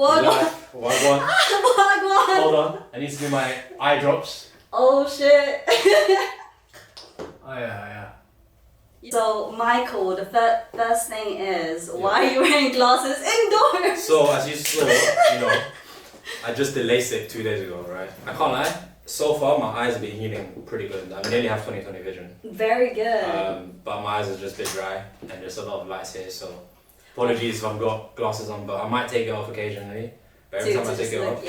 Wagwan. Wagwan. Wagwan. Hold on, I need to do my eye drops. Oh shit. Oh yeah. So Michael, the first thing is, why are you wearing glasses indoors? So as you saw, I just did LASIK 2 days ago, right? I can't lie. So far, my eyes have been healing pretty good. I nearly have 20/20 vision. Very good. But my eyes are just a bit dry, and there's a lot of lights here. So apologies if I've got glasses on, but I might take it off occasionally. But every time I take it off,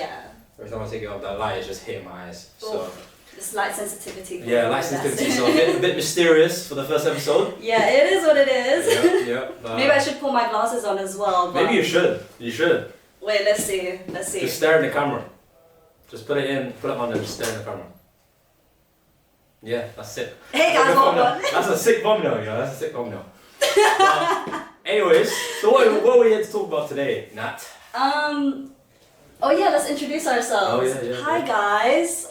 every time I take it off, that light is just hitting my eyes. So. It's light sensitivity. Yeah, light sensitivity. So a bit mysterious for the first episode. Yeah, it is what it is. Yeah. Maybe I should pull my glasses on as well. But maybe you should. You should. Wait, let's see. Just stare in the camera. Just put it on and just stare in the camera. Yeah, that's it. Hey guys, hold on. That's a sick thumbnail, That's a sick thumbnail. Anyways, so what are we here to talk about today, Nat? Oh yeah, let's introduce ourselves. Oh yeah. Hi guys.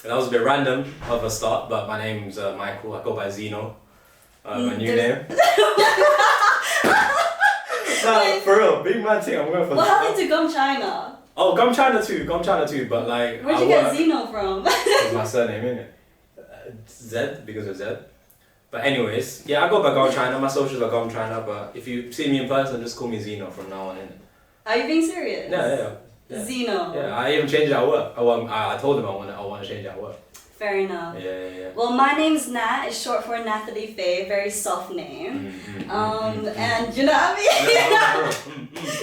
That was a bit random of a start, but my name's Michael. I go by Zeno. My new name. Nah, for real, big man thing. I'm going for. What happened to GumChina? Oh, GumChina too, but like. Where'd you get Zeno from? It's my surname, innit? Z, because of Z. But anyways, yeah, I go by GumChina. My socials are GumChina, but if you see me in person, just call me Zeno from now on, innit? Are you being serious? Yeah. Zeno. Yeah, I even changed it at work. I told them I want to change it at work. Fair enough. Yeah. Well, my name's Nat. It's short for Natalie Faye. Very soft name. And you know what I mean?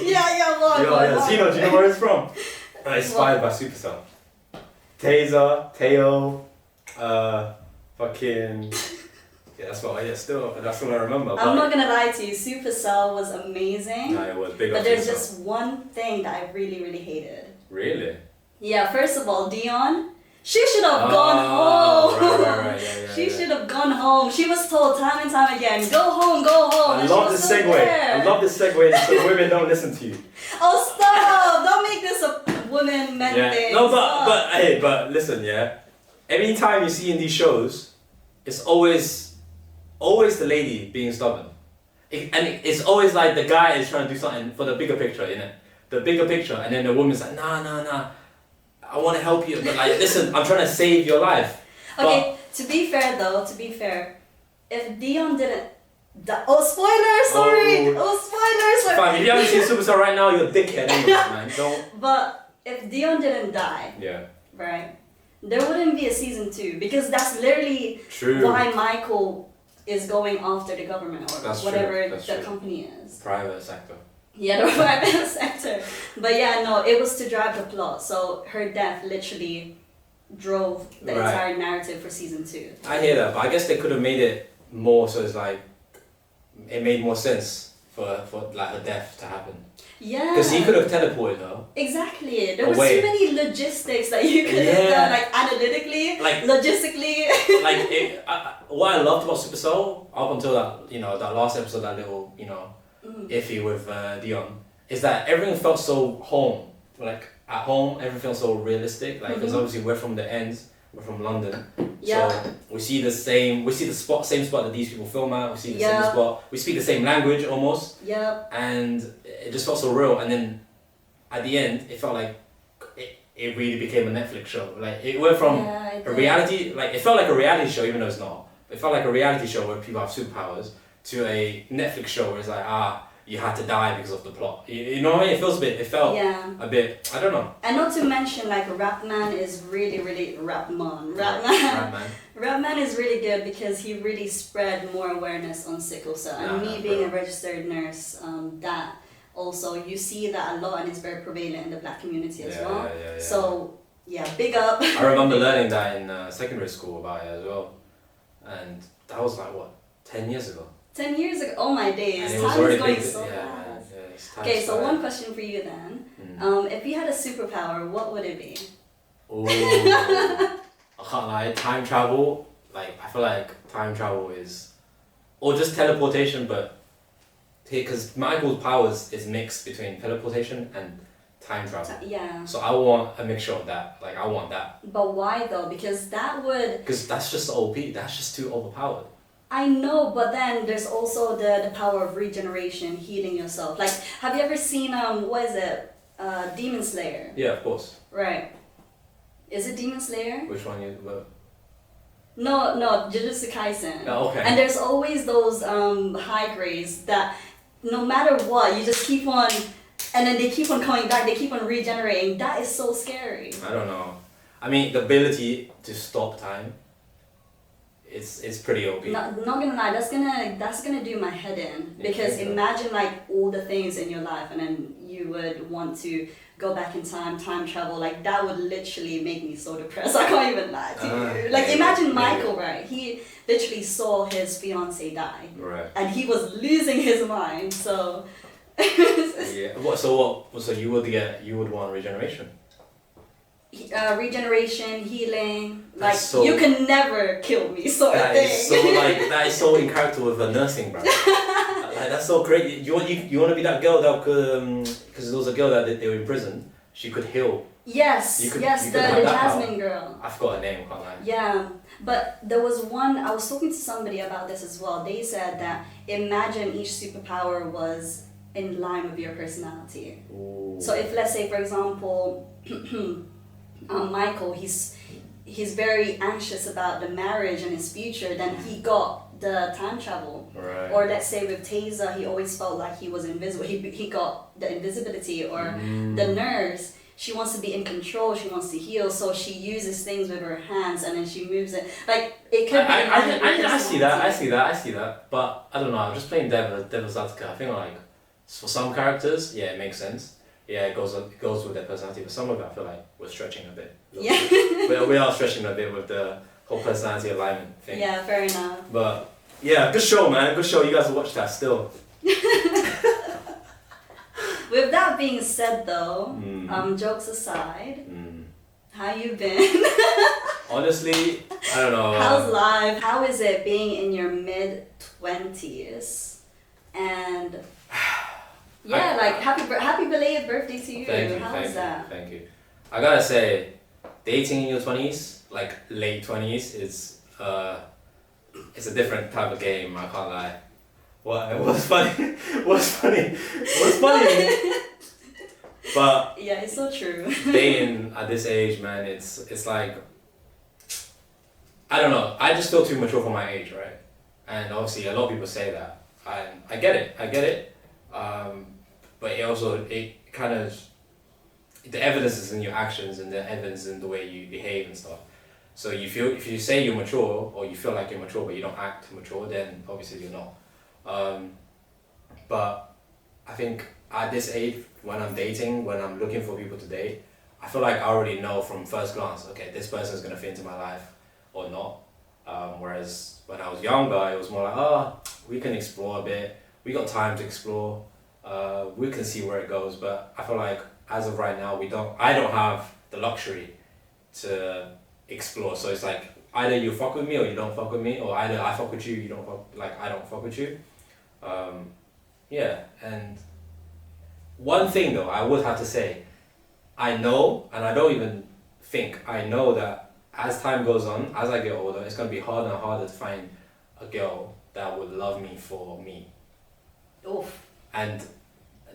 Yeah. Zeno, do you know where it's from? Inspired by Supercell. Taser, Teo, fucking. Yeah, that's what. That's what I remember. I'm not gonna lie to you. Supercell was amazing. No, it was big. But there's just one thing that I really, really hated. Really? Yeah. First of all, Dion. She should have gone home. Right. Yeah, she should have gone home. She was told time and time again, go home. I love this segue. I love this segue so women don't listen to you. Oh, stop. Don't make this a women-men thing. No, but listen, yeah. Every time you see in these shows, it's always the lady being stubborn. It's always like the guy is trying to do something for the bigger picture, innit? The bigger picture, and then the woman's like, nah. I want to help you, but like, listen, I'm trying to save your life. Okay, to be fair, if Dion didn't spoilers, sorry! Spoilers! Fine, if you haven't seen Superstar right now, you're a dickhead anyway, man. Don't. But if Dion didn't die, right, there wouldn't be a season 2, because that's literally why Michael is going after the government or whatever the company is. Private sector. Yeah, the private sector. But yeah, no, it was to drive the plot. So her death literally drove the entire narrative for season 2. I hear that, but I guess they could have made it more so it's like it made more sense for like her death to happen. Yeah. Because he could have teleported her. Exactly. There were so many logistics that you could have done, like analytically, logistically. What I loved about Supercell up until that last episode, that little iffy with Dion, is that everything felt so home. Like at home, everything felt so realistic. Like because obviously we're from the ends, we're from London, so we see the same spot that these people film at. We see the same spot. We speak the same language almost. Yeah. And it just felt so real. And then at the end, it felt like it really became a Netflix show. Like it went from a reality, like it felt like a reality show, even though it's not. It felt like a reality show where people have superpowers, to a Netflix show where it's like, you had to die because of the plot. You know what I mean? It felt a bit, I don't know. And not to mention, like, Rapman is really Rapman is really good because he really spread more awareness on sickle cell. And me being a registered nurse, that also, you see that a lot, and it's very prevalent in the black community as well. Yeah. So, big up. I remember learning that in secondary school about it as well. And that was like, what, 10 years ago? 10 years ago? Oh my days. And Time is going so fast. Okay, so one question for you then. If you had a superpower, what would it be? Ooh. I can't lie, time travel. Like, I feel like time travel is... Or just teleportation, but... Because Michael's powers is mixed between teleportation and time travel. Yeah. So I want a mixture of that. Like, I want that. But why though? Because that would... Because that's just OP. That's just too overpowered. I know, but then there's also the power of regeneration, healing yourself. Like, have you ever seen, what is it? Demon Slayer. Yeah, of course. Right. Is it Demon Slayer? Which one you? No, Jujutsu Kaisen. Oh, okay. And there's always those high grades that no matter what, you just keep on, and then they keep on coming back, they keep on regenerating. That is so scary. I don't know. I mean, the ability to stop time. It's pretty OP. Not gonna lie, that's gonna do my head in, because imagine like all the things in your life, and then you would want to go back in time travel, like that would literally make me so depressed. I can't even lie to you. Like imagine Michael, right? He literally saw his fiance die, right? And he was losing his mind. So yeah. So you would want regeneration. Regeneration, healing, like you can never kill me, sort of thing. That is so in character with the nursing, bro. Like that's so crazy. You want to be that girl that could, because there was a girl that they were in prison. She could heal. Yes, the Jasmine girl. I forgot her name. Can't lie. Yeah, but there was one. I was talking to somebody about this as well. They said that imagine each superpower was in line with your personality. Ooh. So if, let's say, for example, Michael, he's very anxious about the marriage and his future, then he got the time travel. Right. Or let's say with Taser, he always felt like he was invisible. He got the invisibility. Or the nurse, she wants to be in control, she wants to heal, so she uses things with her hands and then she moves it. Like, it could be... I see that. But, I don't know, I'm just playing devil's advocate. I think, like, for some characters, yeah, it makes sense. Yeah, it goes with their personality, but some of it I feel like we're stretching a bit. Yeah. we are stretching a bit with the whole personality alignment thing. Yeah, fair enough. But, yeah, good show, man. Good show. You guys will watch that still. With that being said, though, jokes aside, how you been? Honestly, I don't know. How's life? How is it being in your mid-20s? And yeah, happy belated birthday to you. How's that? Thank you. I gotta say, dating in your 20s, like late 20s, it's a different type of game. I can't lie. What's funny? But yeah, it's so true. Dating at this age, man, it's like, I don't know. I just feel too mature for my age, right? And obviously, a lot of people say that. I get it. But it kind of, the evidence is in your actions and the evidence is in the way you behave and stuff. So if you say you're mature or you feel like you're mature but you don't act mature, then obviously you're not. But I think at this age, when I'm dating, when I'm looking for people to date, I feel like I already know from first glance, okay, this person is going to fit into my life or not. Whereas when I was younger, it was more like, we can explore a bit, we got time to explore, we can see where it goes. But I feel like as of right now, I don't have the luxury to explore. So it's like, either you fuck with me or you don't fuck with me, or either I fuck with you, you don't fuck, like I don't fuck with you. Yeah, and one thing though, I would have to say, I know, and I don't even think, I know that as time goes on, as I get older, it's going to be harder and harder to find a girl that would love me for me. Oof. And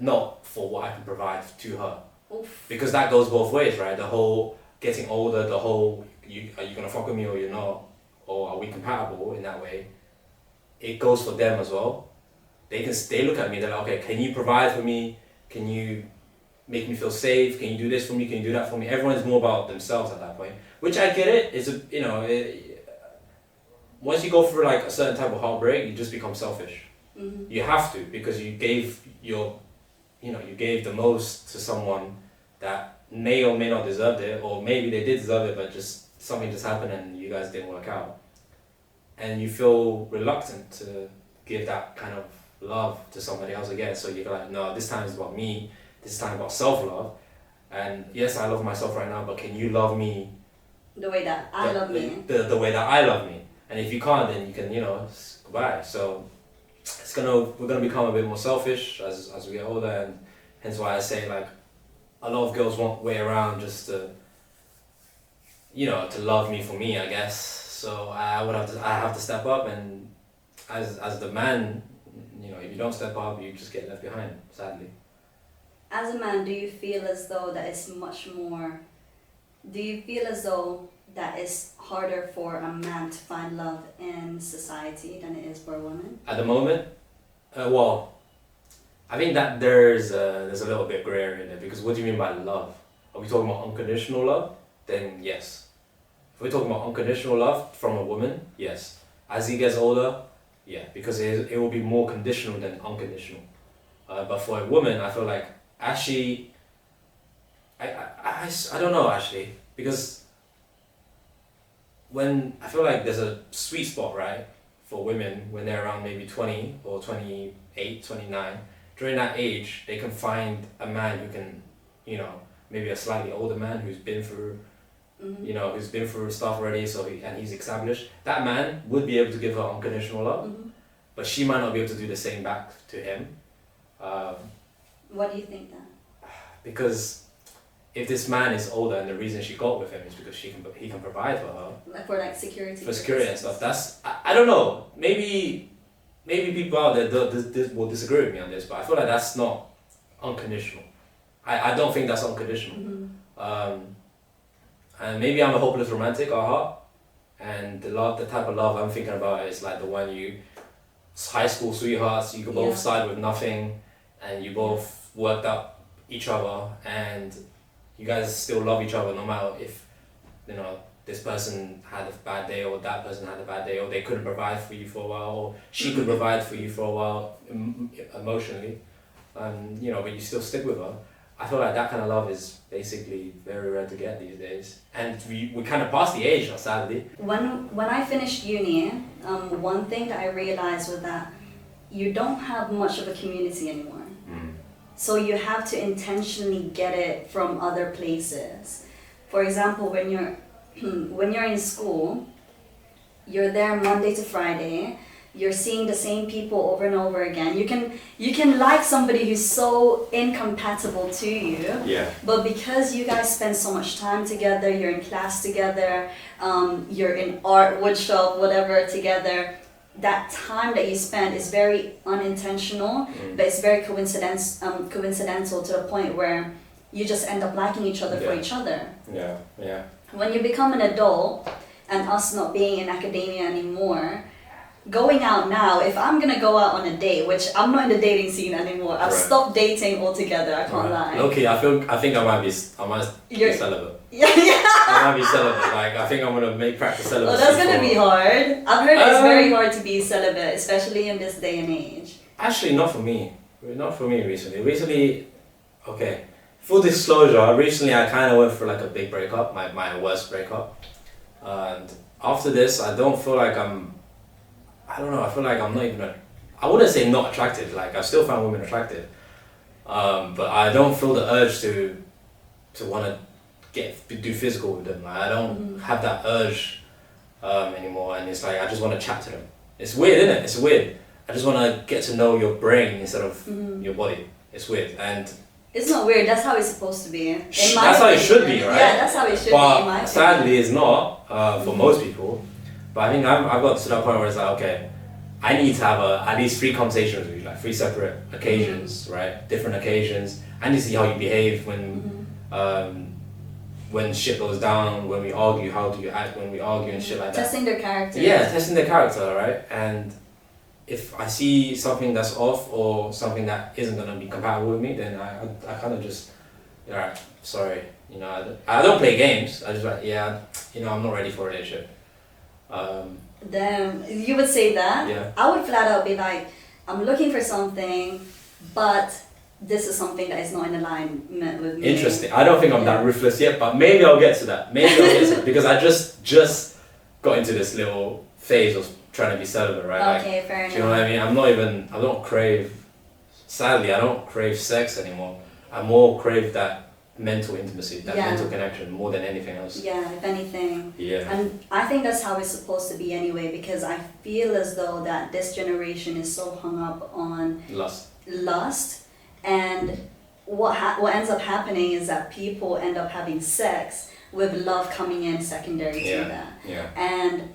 not for what I can provide to her. Oof. Because that goes both ways, right? The whole getting older, the whole, are you going to fuck with me or you're not? Or are we compatible in that way? It goes for them as well. They look at me, they're like, okay, can you provide for me? Can you make me feel safe? Can you do this for me? Can you do that for me? Everyone's more about themselves at that point, which I get it. Once you go through like a certain type of heartbreak, you just become selfish. Mm-hmm. You have to, because you gave you gave the most to someone that may or may not deserve it, or maybe they did deserve it, but just something just happened and you guys didn't work out. And you feel reluctant to give that kind of love to somebody else again. So you're like, no, this time is about me. This time about self-love. And yes, I love myself right now, but can you love me the way that I love me? The way that I love me. And if you can't, then you can, goodbye. So we're gonna become a bit more selfish as we get older, and hence why I say, like, a lot of girls won't wait around just to love me for me, I guess. So I have to step up, and as the man, if you don't step up, you just get left behind, sadly. as a man, do you feel as though that it's much more? Do you feel as though that it's harder for a man to find love in society than it is for a woman? At the moment, well, I think that there's a little bit grey area in there, because what do you mean by love? Are we talking about unconditional love? Then yes. If we're talking about unconditional love from a woman, yes. As he gets older, yeah, because it will be more conditional than unconditional. But for a woman, I feel like actually, I don't know actually, because when I feel like there's a sweet spot, right, for women when they're around maybe 20 or 28, 29. During that age, they can find a man who can, you know, maybe a slightly older man who's been through, you know, who's been through stuff already, and he's established. That man would be able to give her unconditional love, but she might not be able to do the same back to him. What do you think then? Because if this man is older and the reason she got with him is because he can provide for her. Like for like security. For security and stuff. That's I don't know. Maybe people out there will disagree with me on this, but I feel like that's not unconditional. I don't think that's unconditional. And maybe I'm a hopeless romantic at heart, and the type of love I'm thinking about is like the one high school sweethearts, you could both start with nothing, and you both worked up each other, and you guys still love each other no matter if, you know, this person had a bad day or that person had a bad day, or they couldn't provide for you for a while, or she could provide for you for a while emotionally, you know, but you still stick with her. I feel like that kind of love is basically very rare to get these days, and we kind of past the age now, sadly. When I finished uni, one thing that I realized was that you don't have much of a community anymore. So you have to intentionally get it from other places. For example, when you're in school, you're there Monday to Friday. You're seeing the same people over and over again. You can like somebody who's so incompatible to you. Yeah. But because you guys spend so much time together, you're in class together, you're in art, woodshop, whatever together, that time that you spend is very unintentional, but it's very coincidental to the point where you just end up liking each other for each other. Yeah, yeah. When you become an adult, and us not being in academia anymore, going out now, if I'm gonna go out on a date, which I'm not in the dating scene anymore, I've stopped dating altogether, I can't lie. Okay, I think I might be celibate. Yeah. I might be celibate. Like, I think I'm gonna practice celibacy. Well, that's gonna be hard. I've heard it's very hard to be celibate, especially in this day and age. Actually, not for me. Not for me recently. Okay. Full disclosure, recently I kind of went for like a big breakup, my worst breakup. And after this, I don't feel like I don't know, I feel like I'm not even, I wouldn't say not attractive, like I still find women attractive. But I don't feel the urge to want to do physical with them. Like, I don't have that urge anymore, and it's like I just want to chat to them. It's weird, isn't it? It's weird. I just want to get to know your brain instead of your body. It's weird, and it's not weird. That's how it's supposed to be. That's how it should be, right? Yeah, that's how it should be. In my opinion. Sadly, it's not for most people. But I think I've got to that point where it's like, okay, I need to have at least 3 conversations with you, like 3 separate occasions, right? Different occasions. I need to see how you behave when shit goes down, when we argue, how do you act when we argue and shit like that. Testing their character. Yeah, testing their character, right? And if I see something that's off or something that isn't gonna be compatible with me, then I kind of just, alright, sorry, you know, I don't play games. I just like, yeah, you know, I'm not ready for a relationship. Damn, you would say that? Yeah. I would flat out be like, I'm looking for something, but this is something that is not in alignment with me. Interesting. I don't think I'm that ruthless yet, but maybe I'll get to that. Because I just got into this little phase of trying to be celibate, right? Okay, fair enough. Do you know what I mean? I don't crave sex anymore. I more crave that mental intimacy, that mental connection more than anything else. Yeah, if anything. Yeah. And I think that's how it's supposed to be anyway, because I feel as though that this generation is so hung up on lust, and what ends up happening is that people end up having sex with love coming in secondary to that. Yeah. And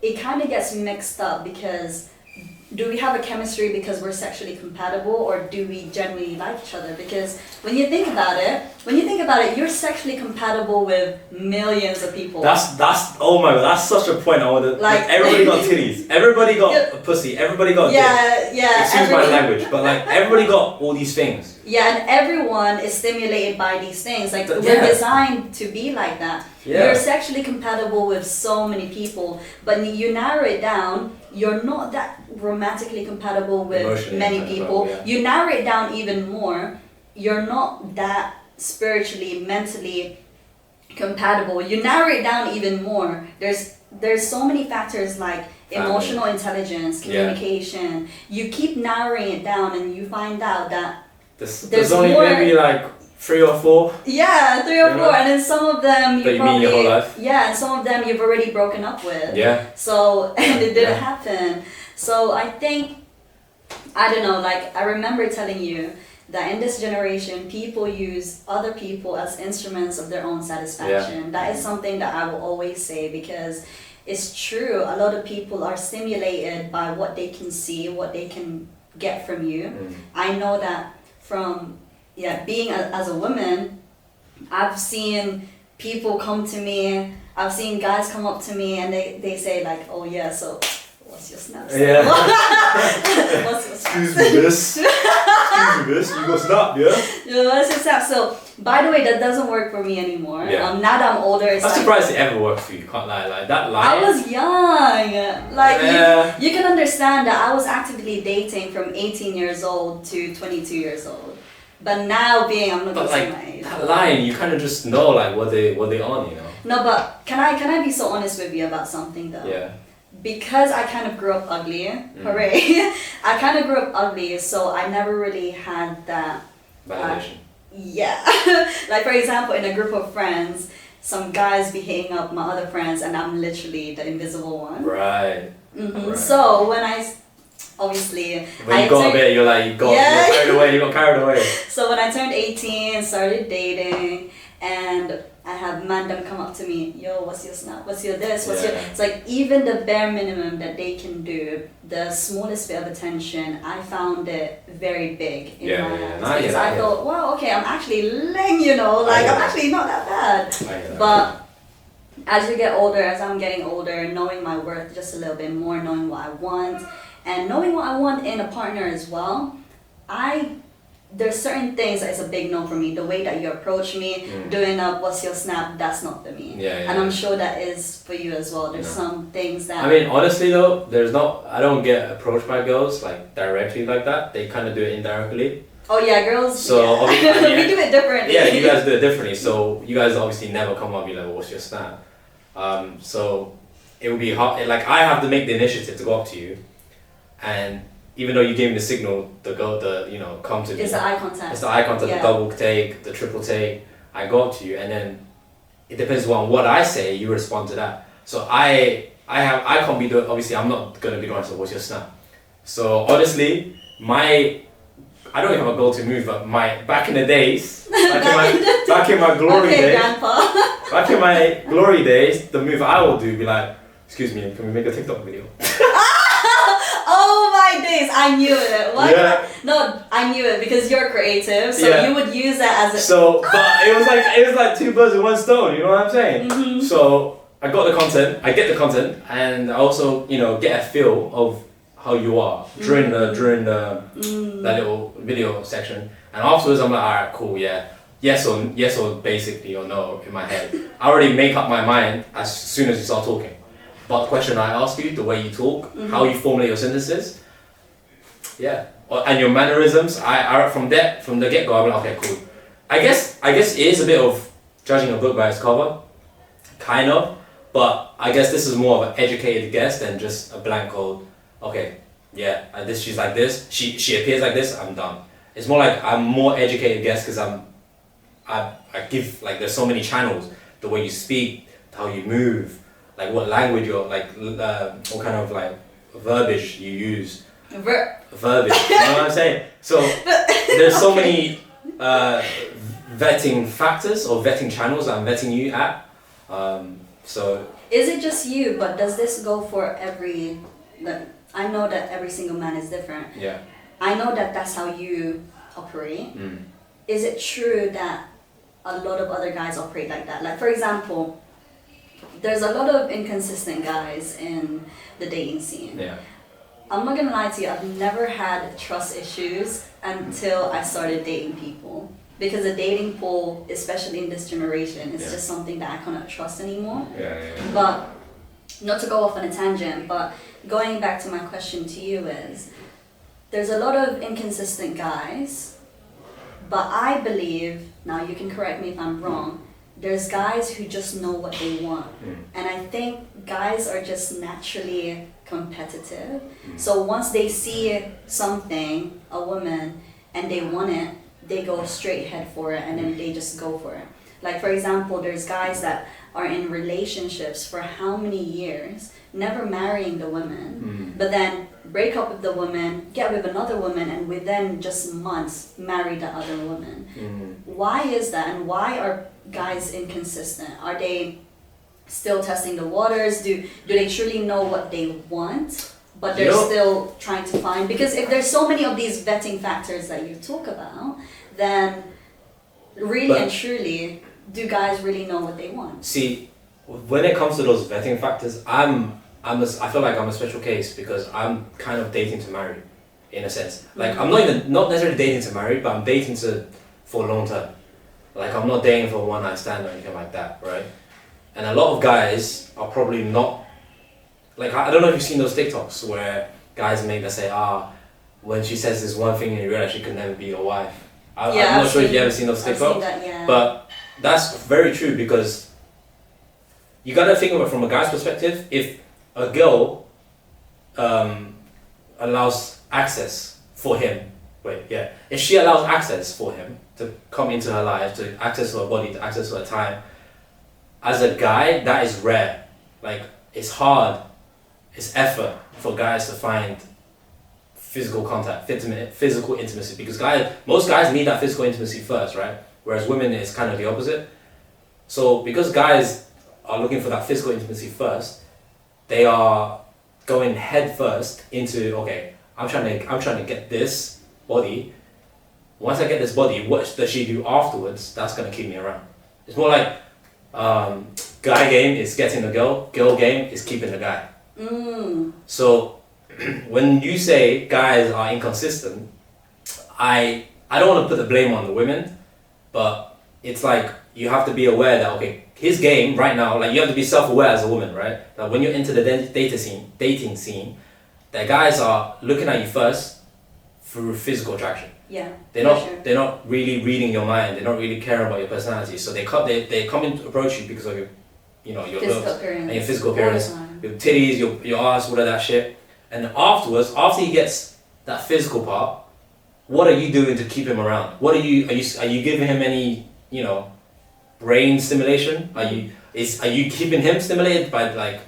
it kind of gets mixed up because do we have a chemistry because we're sexually compatible, or do we genuinely like each other? Because when you think about it, you're sexually compatible with millions of people. That's oh my god, that's such a point. I want to like everybody got titties, everybody got a pussy, everybody got dick. Excuse my language, but like everybody got all these things. Yeah, and everyone is stimulated by these things. Like we're designed to be like that. Yeah. You're sexually compatible with so many people, but you narrow it down. You're not that romantically compatible with many people. You narrow it down even more. You're not that spiritually, mentally compatible. You narrow it down even more. There's so many factors like emotional intelligence, communication. You keep narrowing it down, and you find out that there's only more, maybe like 3 or 4. Yeah, 3 or 4, and then some of them you mean your whole life. Yeah, and some of them you've already broken up with. Yeah. So and it didn't happen. So I think, I don't know. Like I remember telling you that in this generation, people use other people as instruments of their own satisfaction. Yeah. That is something that I will always say, because it's true. A lot of people are stimulated by what they can see, what they can get from you. I know that from being as a woman, I've seen people come to me, I've seen guys come up to me and they say like, oh yeah, so what's your snap? Yeah. What's your snap? Excuse me, miss. Excuse me, miss. You got snap, yeah? Yeah, what's your snap? So, by the way, that doesn't work for me anymore. Yeah. Now that I'm older, it's I'm surprised it ever worked for you. Can't lie, like that line. I was young. Like you can understand that I was actively dating from 18 years old to 22 years old. But now I'm not gonna say my age. That line, you kind of just know like what they on, you know. No, but can I be so honest with you about something though? Yeah. Because I kind of grew up ugly, hooray! I kind of grew up ugly, so I never really had that validation. Like for example, in a group of friends, some guys be hitting up my other friends, and I'm literally the invisible one. Right. Right. So when obviously when you got a bit, you're got carried away. So when I turned 18, started dating, and I have man them come up to me, yo, what's your snap? What's your this? What's your... It's like even the bare minimum that they can do, the smallest bit of attention, I found it very big in my eyes. Because I thought, wow, okay, I'm actually laying, you know, like I'm actually not that bad. But as you get older, as I'm getting older, knowing my worth just a little bit more, knowing what I want, and knowing what I want in a partner as well, there's certain things that is a big no for me. The way that you approach me, doing up what's your snap, that's not for me. And I'm sure that is for you as well. There's some things that... I mean, honestly though, I don't get approached by girls like directly like that. They kind of do it indirectly. Oh yeah, girls, so, we do it differently. Yeah, you guys do it differently. So you guys obviously never come up and be like, what's your snap? So it would be hard. Like I have to make the initiative to go up to you, and even though you gave me the signal, come to me. It's the eye contact. It's the eye contact, the double take, the triple take. I go up to you, and then it depends on what I say. You respond to that. So I can't be the... Obviously, I'm not gonna be the one to say, what's your snap? So honestly, I don't even have a go-to move, but back in the days, back in my glory days, Grandpa. back in my glory days, the move I will do would be like, excuse me, can we make a TikTok video? Oh my days, I knew it. Why? Yeah. No, I knew it because you're creative, so you would use that as a... So, but it was like 2 birds with 1 stone, you know what I'm saying? Mm-hmm. So, I get the content, and I also, get a feel of how you are during that little video section. And afterwards, I'm like, alright, cool, yeah. Yes or basically or no in my head. I already make up my mind as soon as you start talking. But the question I ask you, the way you talk, how you formulate your sentences, and your mannerisms, I from the get go, I'm like, okay, cool. I guess it is a bit of judging a book by its cover, kind of. But I guess this is more of an educated guess than just a blank old. Okay, she's like this. She appears like this. I'm done. It's more like I'm more educated guess because I give like there's so many channels. The way you speak, how you move. Like what language you're like, what kind of like verbiage you use. Verbiage, you know what I'm saying? So there's so many vetting factors or vetting channels that I'm vetting you at. So is it just you? But does this go for every? I know that every single man is different. Yeah. I know that that's how you operate. Is it true that a lot of other guys operate like that? Like, for example, there's a lot of inconsistent guys in the dating scene. Yeah. I'm not gonna lie to you, I've never had trust issues until I started dating people. Because the dating pool, especially in this generation, is just something that I cannot trust anymore. But, not to go off on a tangent, but going back to my question to you is, there's a lot of inconsistent guys, but I believe, now you can correct me if I'm wrong, there's guys who just know what they want. And I think guys are just naturally competitive. So once they see something, a woman, and they want it, they go straight head for it and then they just go for it. Like, for example, there's guys that are in relationships for how many years, never marrying the woman, but then break up with the woman, get with another woman, and within just months marry the other woman. Why is that, and why are guys inconsistent? Are they still testing the waters? Do they truly know what they want, but they're still trying to find? Because if there's so many of these vetting factors that you talk about, then really and truly, do guys really know what they want? See, when it comes to those vetting factors, I feel like I'm a special case because I'm kind of dating to marry, in a sense. Like, I'm not necessarily dating to marry, but I'm dating for long term. Like, I'm not dating for a one night stand or anything like that, right? And a lot of guys are probably not, like, I don't know if you've seen those TikToks where guys make that say, when she says this one thing and you realize she could never be your wife. I'm not sure if you've ever seen those TikToks, but that's very true because you gotta think of it from a guy's perspective. If a girl allows access for him, if she allows access for him to come into her life, to access to her body, to access to her time, as a guy, that is rare. Like, it's hard, it's effort for guys to find physical contact, physical intimacy, because most guys need that physical intimacy first, right? Whereas women is kind of the opposite. So because guys are looking for that physical intimacy first, they are going head first into, okay, I'm trying to get this body. Once I get this body, what does she do afterwards? That's gonna keep me around. It's more like guy game is getting the girl game is keeping the guy. So when you say guys are inconsistent, I don't want to put the blame on the women, but it's like you have to be aware that, okay, his game right now, like, you have to be self-aware as a woman, right? That when you're into the dating scene, that guys are looking at you first through physical attraction. Yeah. They're not really reading your mind. They're not really caring about your personality. So they come in to approach you because of your looks and your physical appearance, your titties, your ass, all of that shit. And afterwards, after he gets that physical part, what are you doing to keep him around? What are you giving him any, brain stimulation? Are you keeping him stimulated by, like,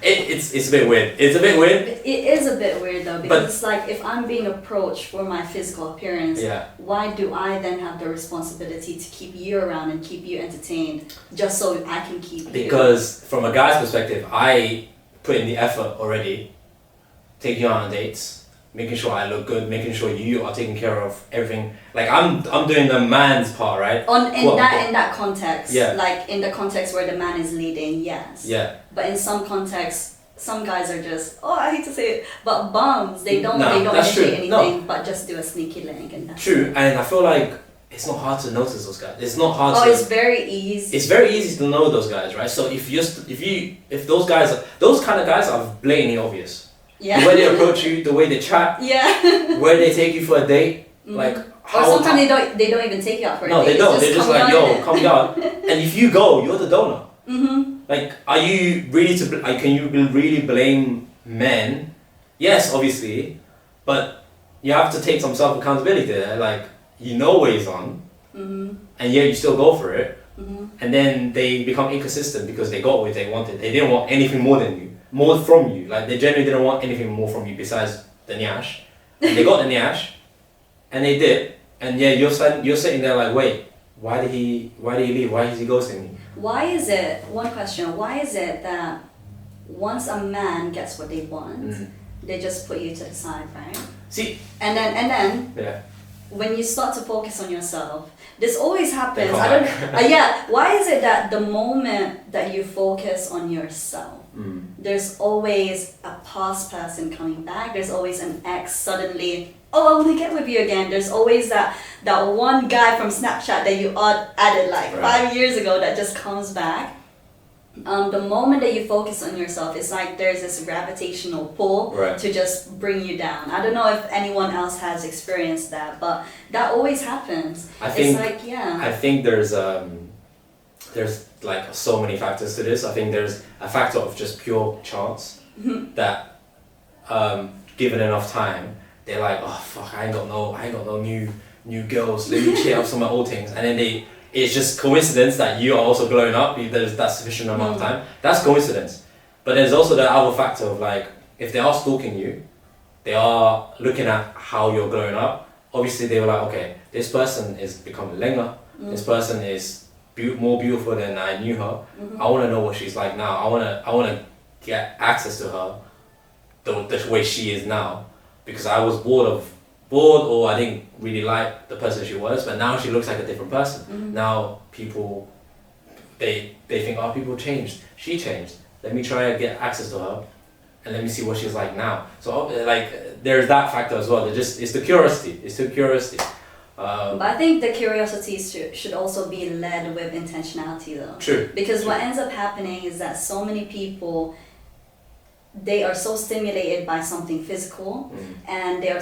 it's a bit weird. It's a bit weird. It is a bit weird though, because it's like, if I'm being approached for my physical appearance, why do I then have the responsibility to keep you around and keep you entertained just so I can keep you? Because from a guy's perspective, I put in the effort already, taking you on dates, making sure I look good, making sure you are taking care of everything. Like, I'm doing the man's part, right? In that context, like in the context where the man is leading, yes. Yeah. But in some contexts, some guys are just, I hate to say it, but bums. They don't initiate anything, but just do a sneaky link, and that's true. And I feel like it's not hard to notice those guys. It's not hard to. It's very easy. It's very easy to know those guys, right? So if those kind of guys are blatantly obvious. Yeah. The way they approach you, the way they chat, where they take you for a date, like. Or sometimes they don't even take you out for a date. No, they don't. They're just like, yo, come out. And if you go, you're the donor. Like, are you really can you really blame men? Yes, obviously, but you have to take some self accountability there. Like, what he's on, and yet you still go for it, and then they become inconsistent because they got what they wanted. They didn't want anything more from you. Like, they genuinely didn't want anything more from you besides the nyash. And they got the nyash, and they did, and you're sitting there like, wait, why did he leave? Why is he ghosting me? Why is it that once a man gets what they want, they just put you to the side, right? See. And then. Yeah. When you start to focus on yourself, this always happens. I don't. Yeah. Why is it that the moment that you focus on yourself, there's always a past person coming back. There's always an ex suddenly. Oh, I want to get with you again. There's always that one guy from Snapchat that you added like 5 years ago that just comes back. The moment that you focus on yourself, it's like there's this gravitational pull to just bring you down. I don't know if anyone else has experienced that, but that always happens. I think there's like so many factors to this. I think there's a factor of just pure chance that given enough time, they're like, oh fuck, I ain't got no new girls. Let me cheer up some of my old things, and then it's just coincidence that you are also glowing up. There's that sufficient amount of time. That's coincidence. But there's also the other factor of like, if they are stalking you, they are looking at how you're glowing up. Obviously, they were like, okay, this person is becoming lenga. This person is more beautiful than I knew her. I want to know what she's like now. I want to get access to her, the way she is now, because I was bored or I didn't really like the person she was, but now she looks like a different person. Now people, they think, oh, people changed. She changed. Let me try and get access to her, and let me see what she's like now. So like, there's that factor as well. It's the curiosity. It's the curiosity. But I think the curiosity should also be led with intentionality, though. True. Because what ends up happening is that so many people, they are so stimulated by something physical, and they are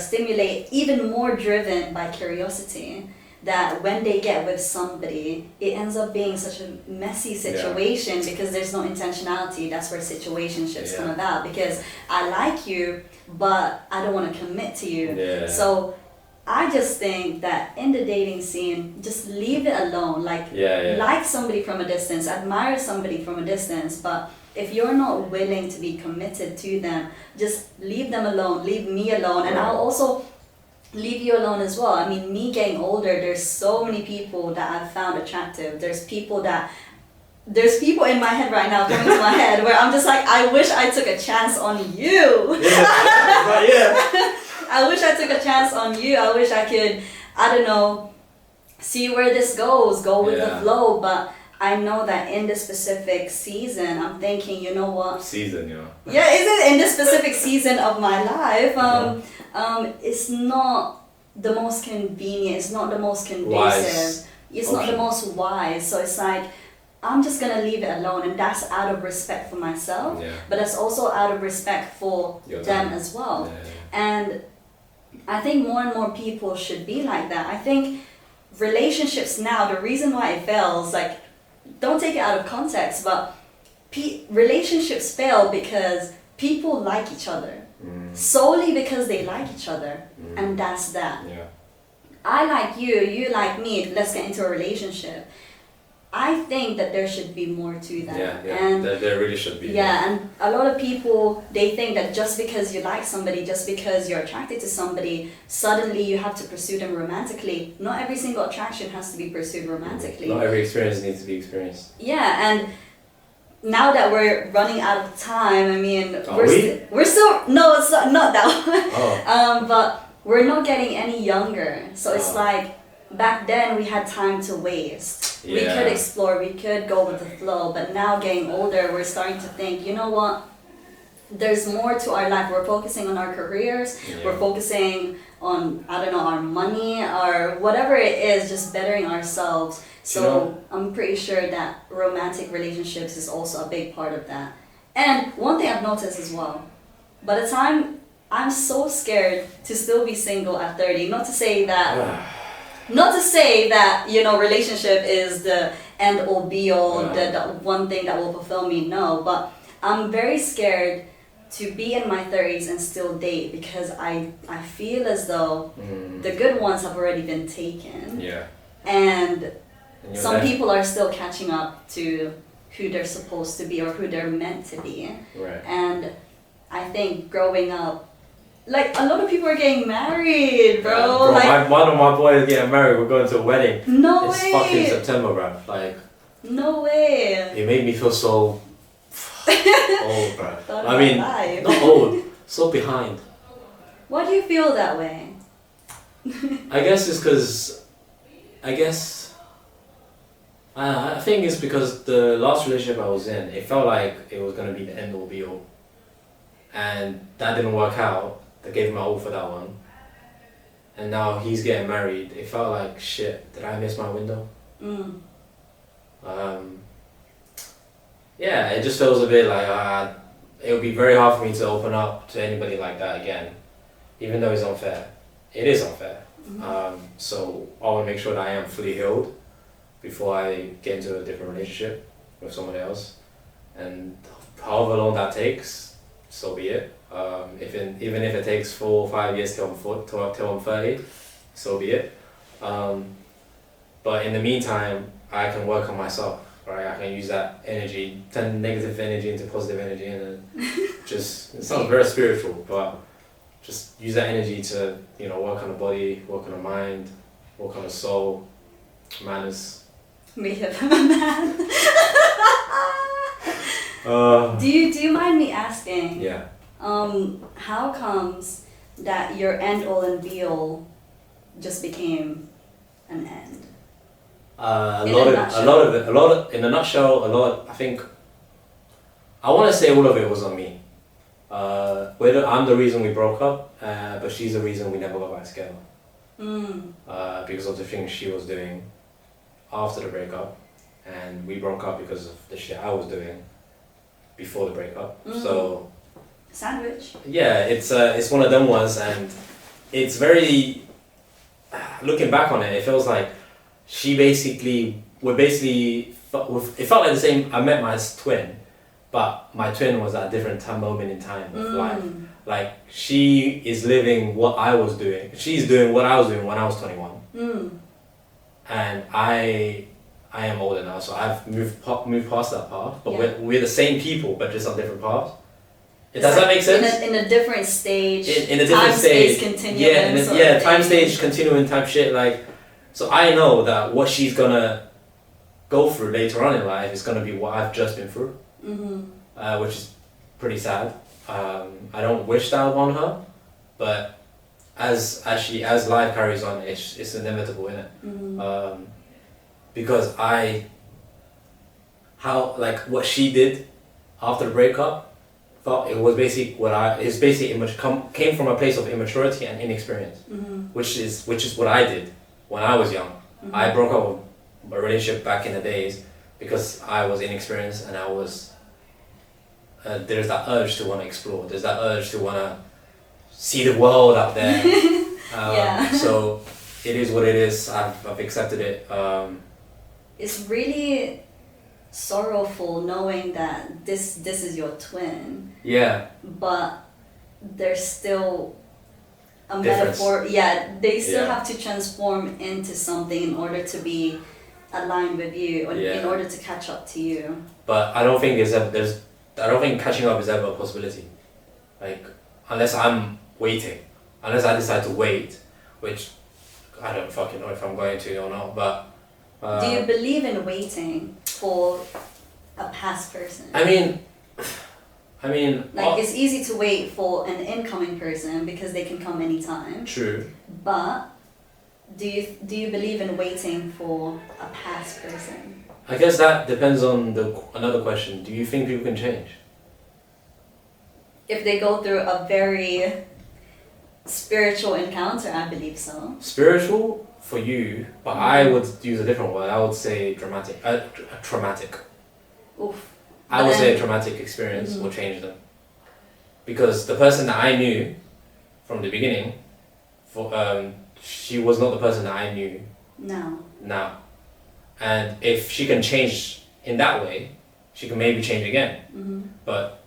even more driven by curiosity, that when they get with somebody, it ends up being such a messy situation because there's no intentionality. That's where situationships come about, because I like you, but I don't want to commit to you. So I just think that in the dating scene, just leave it alone. Like somebody from a distance, admire somebody from a distance, but if you're not willing to be committed to them, just leave them alone, leave me alone, and I'll also leave you alone as well. I mean, me getting older, there's so many people that I've found attractive. There's people in my head right now coming to my head where I'm just like, I wish I took a chance on you. I wish I took a chance on you. I wish I could, I don't know, see where this goes, go with the flow, but I know that in this specific season, I'm thinking, you know what? Season, yeah. Yeah, is it in this specific season of my life? It's not the most convenient. It's not the most conducive. It's not the most wise. So it's like, I'm just gonna leave it alone, and that's out of respect for myself. But that's also out of respect for them as well. And I think more and more people should be like that. I think relationships now, the reason why it fails, like, don't take it out of context, but relationships fail because people like each other solely because they like each other, and that's that. I like you, you like me, let's get into a relationship. I think that there should be more to that. And there really should be. And a lot of people, they think that just because you like somebody, just because you're attracted to somebody, suddenly you have to pursue them romantically. Not every single attraction has to be pursued romantically. Not every experience needs to be experienced. And now that we're running out of time, I mean, we're still, no, it's not that one. But we're not getting any younger. So it's like, back then we had time to waste. We could explore, we could go with the flow, but now getting older, we're starting to think, you know what, there's more to our life. We're focusing on our careers, we're focusing on, I don't know, our money, or whatever it is, just bettering ourselves. So I'm pretty sure that romantic relationships is also a big part of that. And one thing I've noticed as well, by the time I'm so scared to still be single at 30, not to say that, you know, relationship is the end all be all, the one thing that will fulfill me, no, but I'm very scared to be in my 30s and still date, because I feel as though the good ones have already been taken. And some people are still catching up to who they're supposed to be or who they're meant to be. And I think growing up, like, a lot of people are getting married, bro. Like, one of my boys is getting married. We're going to a wedding. No it's way. It's fucking September, bro. Like, no way. It made me feel so old, bro. I mean, not old. so behind. Why do you feel that way? I guess it's because, I think it's because the last relationship I was in, it felt like it was going to be the end all be all. And that didn't work out. I gave my all for that one. And now he's getting married. It felt like, shit, did I miss my window? Yeah, it just feels a bit like it would be very hard for me to open up to anybody like that again, even though it's unfair. It is unfair. So I want to make sure that I am fully healed before I get into a different relationship with someone else. And however long that takes, so be it. Even if it takes 4 or 5 years till I'm 30, so be it. But in the meantime, I can work on myself, right? I can use that energy, turn negative energy into positive energy, and then just, it sounds very spiritual, but just use that energy to, work on the body, work on the mind, work on the soul, manners. We have a man. Do you mind me asking? Yeah. How comes that your end all and be all just became an end? In a nutshell, I think, I want to say all of it was on me. I'm the reason we broke up, but she's the reason we never got back together. Because of the things she was doing after the breakup, and we broke up because of the shit I was doing before the breakup. So sandwich. Yeah, it's one of them ones, and it's very, looking back on it, it feels like it felt like the same. I met my twin, but my twin was at a different moment in time of life. Like, she is living what I was doing. She's doing what I was doing when I was 21. And I am older now, so I've moved past that path. But we're the same people, but just on different paths. Does that make sense? In a different stage. In a different stage. Continuum. Time stage continuum type shit. Like, so I know that what she's gonna go through later on in life is gonna be what I've just been through, which is pretty sad. I don't wish that upon her, but as life carries on, it's inevitable, innit? Because what she did after the breakup, thought it was came from a place of immaturity and inexperience, which is what I did when I was young. I broke up with a relationship back in the days because I was inexperienced, and I was there's that urge to want to explore. There's that urge to want to see the world out there. So it is what it is. I've accepted it. It's really sorrowful knowing that this is your twin. Yeah. But there's still a difference. Metaphor. Yeah, they still have to transform into something in order to be aligned with you, or in order to catch up to you. But I don't think I don't think catching up is ever a possibility. Like, unless I'm waiting, unless I decide to wait, which I don't fucking know if I'm going to or not. But do you believe in waiting for a past person? I mean, like, it's easy to wait for an incoming person because they can come anytime. True. But do you believe in waiting for a past person? I guess that depends on another question. Do you think people can change? If they go through a very spiritual encounter, I believe so. Spiritual for you, but I would use a different word. I would say dramatic. Traumatic. Oof. I would say a traumatic experience will change them. Because the person that I knew from the beginning, she was not the person that I knew now. And if she can change in that way, she can maybe change again. But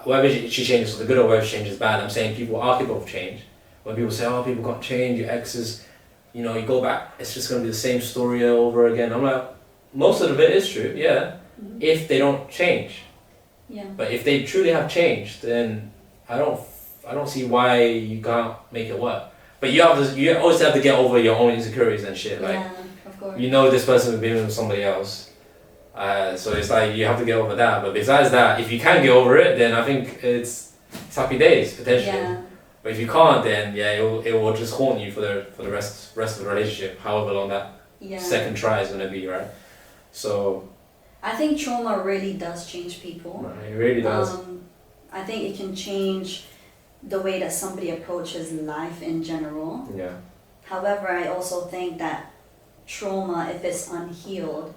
whether she changes for the good or whether she changes bad, I'm saying people are capable of change. When people say, oh, people can't change, your exes, you go back, it's just going to be the same story over again. I'm like, most of it is true, if they don't change. Yeah. But if they truly have changed, then I don't see why you can't make it work. But you always have to get over your own insecurities and shit. Like, of course. This person has been with somebody else. So it's like you have to get over that. But besides that, if you can get over it, then I think it's it's happy days potentially. Yeah. But if you can't, then it will just haunt you for the rest of the relationship, however long that second try is gonna be, right? So I think trauma really does change people. Right, it really does. I think it can change the way that somebody approaches life in general. Yeah. However, I also think that trauma, if it's unhealed,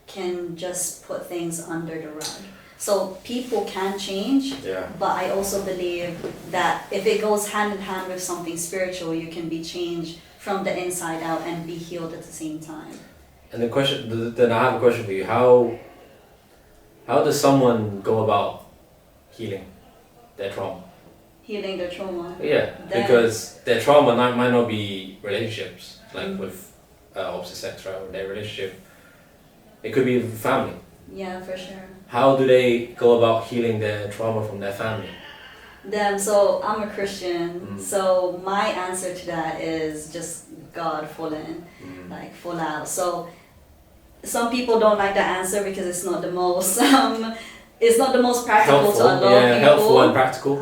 can just put things under the rug. So people can change, but I also believe that if it goes hand in hand with something spiritual, you can be changed from the inside out and be healed at the same time. And then I have a question for you. How does someone go about healing their trauma? Healing their trauma? Yeah, because their trauma might not be relationships, like with opposite sex, right? Or their relationship. It could be family. Yeah, for sure. How do they go about healing their trauma from their family? So I'm a Christian, so my answer to that is just God full in, like full out. So some people don't like that answer because it's not the most practical helpful, to a lot of people. Helpful and practical.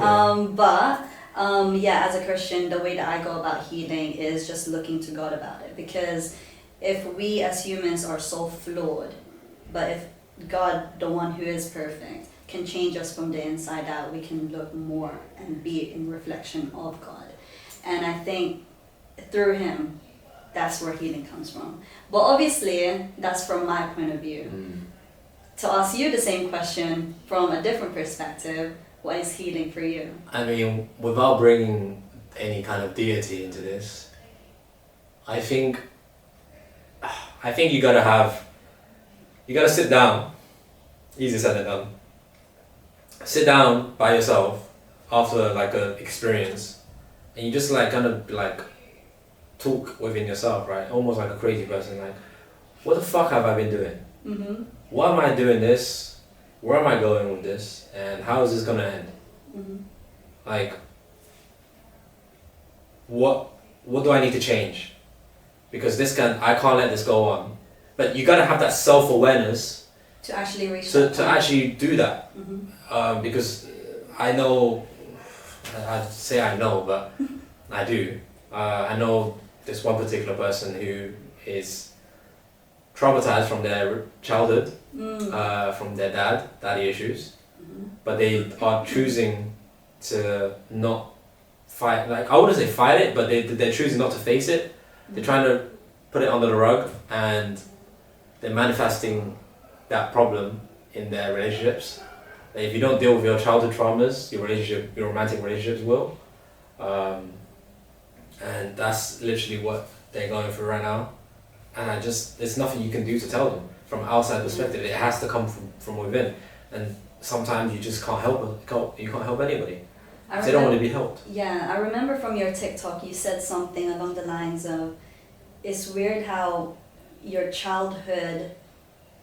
But as a Christian, the way that I go about healing is just looking to God about it, because if we as humans are so flawed, but if God, the one who is perfect, can change us from the inside out, we can look more and be in reflection of God. And I think through Him, that's where healing comes from. But obviously, that's from my point of view. To ask you the same question from a different perspective, what is healing for you? I mean, without bringing any kind of deity into this, I think you gotta sit down. Easy said than done. Sit down by yourself after like a experience, and you just like kind of like talk within yourself, right? Almost like a crazy person. Like, what the fuck have I been doing? Why am I doing this? Where am I going with this? And how is this gonna end? Like, what do I need to change? Because I can't let this go on. But you gotta have that self-awareness to actually reach to actually do that. Because I know, I'd say I know, but I do. I know this one particular person who is traumatized from their childhood, from their daddy issues, but they are choosing to not fight. Like, I wouldn't say fight it, but they're choosing not to face it. They're trying to put it under the rug, and they're manifesting that problem in their relationships. And if you don't deal with your childhood traumas, your romantic relationships will. And that's literally what they're going through right now. And there's nothing you can do to tell them from outside perspective. It has to come from within. And sometimes you just can't help it. You can't help anybody. They don't want to be helped. Yeah, I remember from your TikTok you said something along the lines of, it's weird how your childhood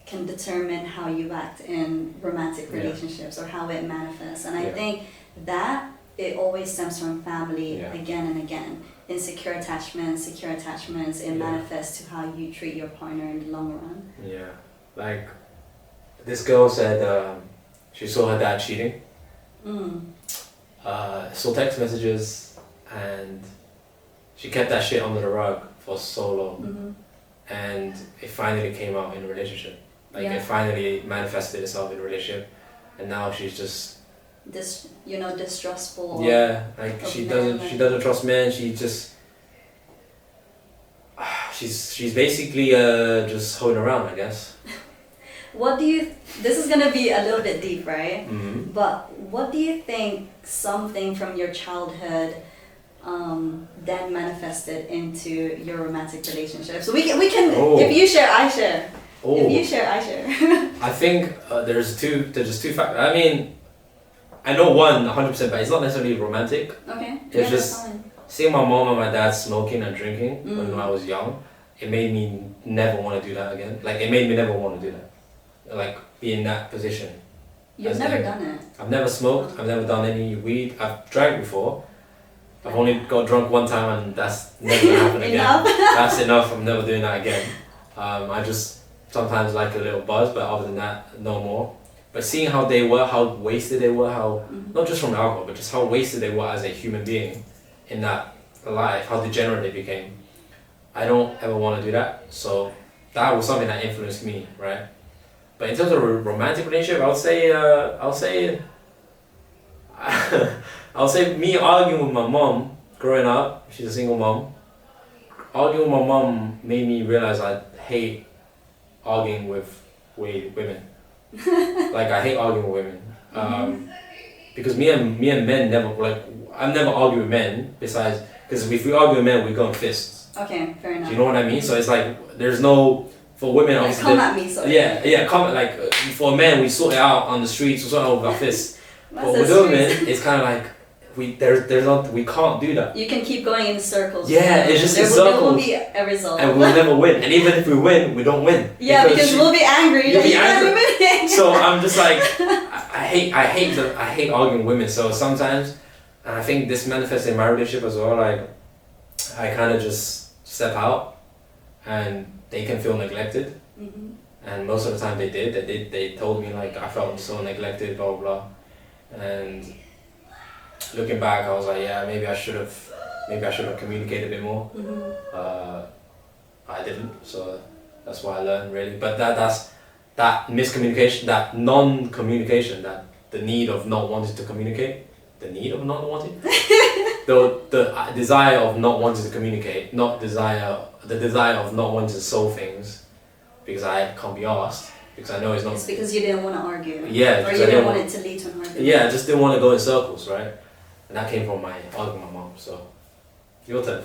can determine how you act in romantic relationships or how it manifests. And I think that it always stems from family again and again. Insecure attachments, secure attachments, it manifests to how you treat your partner in the long run. Yeah. Like, this girl said she saw her dad cheating. Saw text messages, and she kept that shit under the rug for so long. And it finally came out in a relationship. Like, it finally manifested itself in a relationship, and now she's just distrustful. Yeah, like she doesn't trust men. She's basically just holding around, I guess. This is gonna be a little bit deep, right? But what do you think something from your childhood then manifested into your romantic relationship? So we can if you share, I share. If you share, I share. I think there's just two factors. I mean, I know one 100%, but it's not necessarily romantic. Okay. It's just seeing my mom and my dad smoking and drinking when I was young. It made me never want to do that again. Like, it made me never want to do that. Like, be in that position. You've never done it? I've never smoked. I've never done any weed. I've drank before. I've only got drunk one time, and that's never gonna happen again. That's enough. I'm never doing that again. I just sometimes like a little buzz, but other than that, no more. But seeing how they were, how wasted they were, how not just from alcohol, but just how wasted they were as a human being in that life, how degenerate they became. I don't ever want to do that. So that was something that influenced me, right? But in terms of a romantic relationship, I'll say I'll say me arguing with my mom growing up. She's a single mom. Arguing with my mom made me realize I hate arguing with women. Like I hate arguing with women, because me and men never I've never argued with men. Besides, because if we argue with men, we go in fists. Okay, fair enough. Do you know what I mean? So it's like there's no for women. Like, come at me, sorry. Yeah. Come for men, we sort it out on the streets. We sort it out with our fists. But with women, it's kind of like we can't do that. You can keep going in circles. Yeah, it's just in circles. There won't be a result. And we'll never win. And even if we win, we don't win. Yeah, because we'll be angry. You'll be angry. So I'm just like, I hate arguing with women. So sometimes, and I think this manifests in my relationship as well. Like, I kind of just step out, and they can feel neglected. And most of the time they did. They told me like I felt so neglected, blah blah blah. And looking back, I was like, yeah, maybe I should have communicated a bit more. I didn't, so that's why I learned really. But that's that miscommunication, that non-communication, that the need of not wanting to communicate, the need of not wanting, the desire of not wanting to communicate, the desire of not wanting to solve things, because I can't be asked. Because I know it's not. It's because you didn't want to argue. Yeah. Or you didn't want it to lead to an argument. Yeah, I just didn't want to go in circles, right? And that came from my arguing with my mom. So, your turn.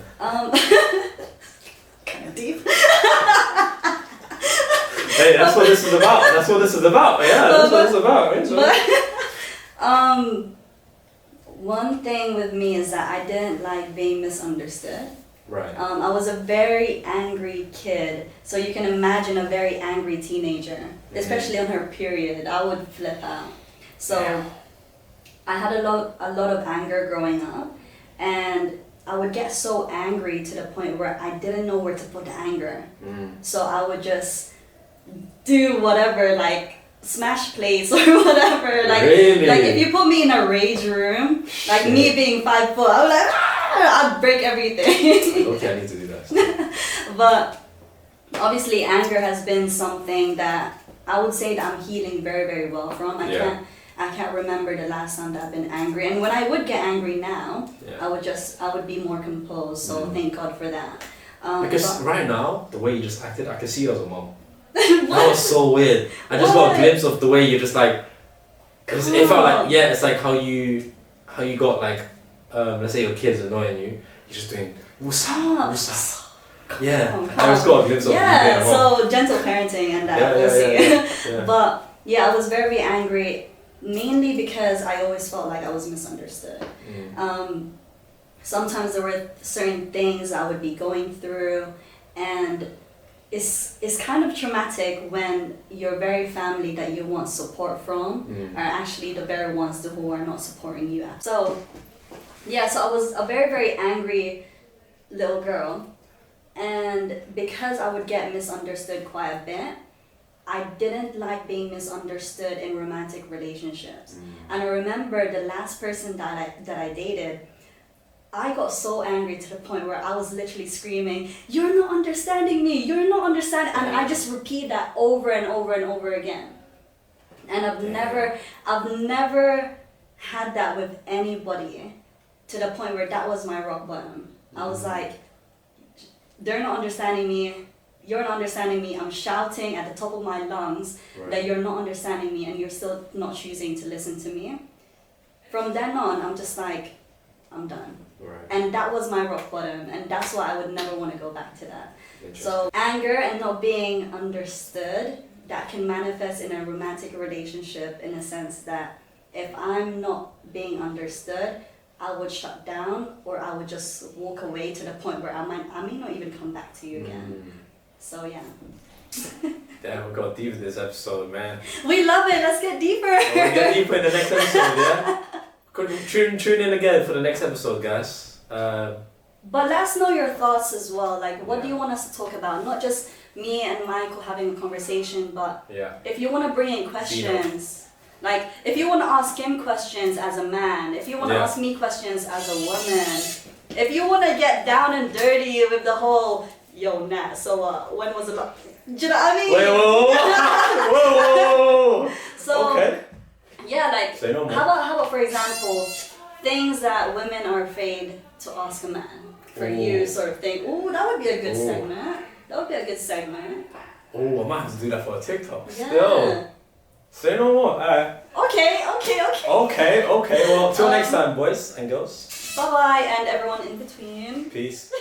Kind of deep. Hey, that's what this is about. That's what this is about. Yeah, that's what this is about. Right? But, one thing with me is that I didn't like being misunderstood. Right. I was a very angry kid, so you can imagine a very angry teenager, especially on her period. I would flip out. So I had a lot of anger growing up, and I would get so angry to the point where I didn't know where to put the anger. So I would just do whatever, like smash plates or whatever. Like, really? Like if you put me in a rage room, like me being 5 foot, I was like, I'd break everything. Okay, I need to do that. But obviously anger has been something that I would say that I'm healing very, very well from. I can't remember the last time that I've been angry. And when I would get angry now, I would be more composed. So thank God for that. I guess right now, the way you just acted, I can see you as a mom. That was so weird. I just got a glimpse of the way you just like, it felt like, it's like how you got like, let's say your kid's annoying you, you're just doing woosah. Yeah, I just got a glimpse of you. So gentle parenting and that, we'll see. But I was very angry, mainly because I always felt like I was misunderstood. Sometimes there were certain things I would be going through, and it's kind of traumatic when your very family that you want support from are actually the very ones who are not supporting you. So I was a very, very angry little girl, and because I would get misunderstood quite a bit, I didn't like being misunderstood in romantic relationships. And I remember the last person that I dated, I got so angry to the point where I was literally screaming, "You're not understanding me, you're not understanding," and I just repeat that over and over and over again. And I've never had that with anybody, to the point where that was my rock bottom. I was like, they're not understanding me, you're not understanding me. I'm shouting at the top of my lungs that you're not understanding me, and you're still not choosing to listen to me. From then on, I'm just like, I'm done. And that was my rock bottom, and that's why I would never want to go back to that. So anger and not being understood, that can manifest in a romantic relationship, in a sense that if I'm not being understood, I would shut down, or I would just walk away to the point where I may not even come back to you again. So yeah. Damn, we got deep in this episode, man. We love it. Let's get deeper. We'll get deeper in the next episode, yeah? Tune in again for the next episode, guys. But let us know your thoughts as well. Like, what do you want us to talk about? Not just me and Michael having a conversation, but if you want to bring in questions, Like, if you want to ask him questions as a man, if you want to ask me questions as a woman, if you want to get down and dirty with the whole, yo, Nat, so when was it? Do you know what I mean? Wait, whoa. So, okay. Yeah, like, Say no more. how about, for example, things that women are afraid to ask a man? For you, sort of thing. Ooh, that would be a good segment. That would be a good segment. Oh, I might have to do that for a TikTok. Yeah. Still. Say no more. Alright. Okay. Okay. Well, till next time, boys and girls. Bye-bye, and everyone in between. Peace.